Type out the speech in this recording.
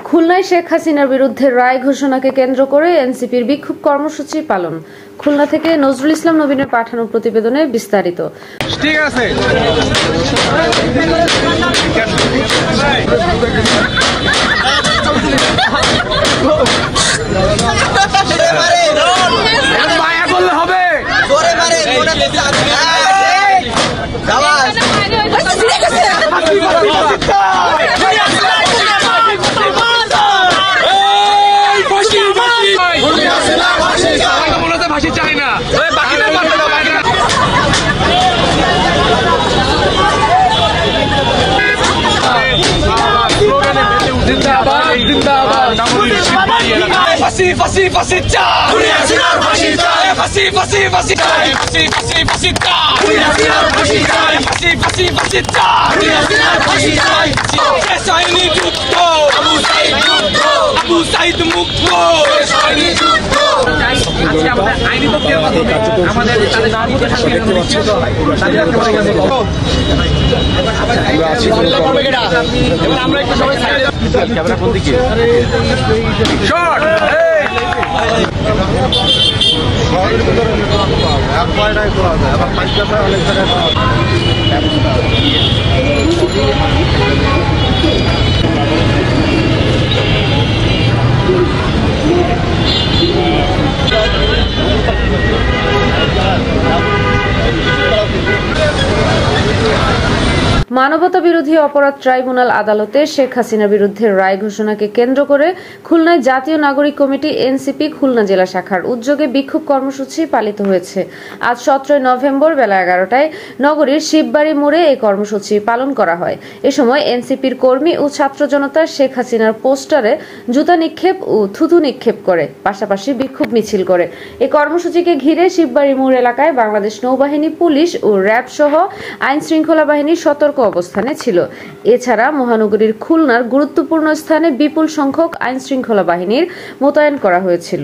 খুলনায় শেখ হাসিনার বিরুদ্ধে রায় ঘোষণাকে কেন্দ্র করে এনসিপির বিক্ষোভ কর্মসূচি পালন। খুলনা থেকে নজরুল ইসলাম নবীনের পাঠানো প্রতিবেদনে বিস্তারিত। ঠিক আছে। মায়া করলে হবে। ফাঁসি চাই না, ফাঁসি ফাঁসি ফাঁসি চাই, ফাঁসি ফাঁসি ফাঁসি ফাঁসি চাই, ফাঁসি ফাঁসি ফাঁসি চাই, ফাঁসি ফাঁসি ফাঁসি চাই, শেষ হয়নি যুদ্ধ, আবু সাইদ মুক্ত। আইনি প্রক্রিয়ার মাধ্যমে আমাদের আমরা একটু সবাই মানবতা বিরোধী অপরাধ ট্রাইব্যুনাল আদালতে শেখ হাসিনার বিরুদ্ধে রায় ঘোষণাকে কেন্দ্র করে খুলনায় জাতীয় নাগরিক কমিটি এনসিপি খুলনা জেলা শাখার উদ্যোগে বিক্ষোভ কর্মসূচি পালিত হয়েছে। আজ 17 নভেম্বর বেলা 11টায় নগরীর শিববাড়ি মোড়ে এই কর্মসূচি পালন করা হয়। এ সময় এনসিপির কর্মী ও ছাত্র জনতা শেখ হাসিনার পোস্টারে জুতা নিক্ষেপ ও থুতু নিক্ষেপ করে, পাশাপাশি বিক্ষোভ মিছিল করে। এই কর্মসূচিকে ঘিরে শিববাড়ি মোড় এলাকায় বাংলাদেশ নৌবাহিনী, পুলিশ ও র্যাব সহ আইন শৃঙ্খলা বাহিনীর সতর্ক অবস্থানে ছিল। এছাড়া মহানগরীর খুলনার গুরুত্বপূর্ণ স্থানে বিপুল সংখ্যক আইন শৃঙ্খলা বাহিনীর মোতায়েন করা হয়েছিল।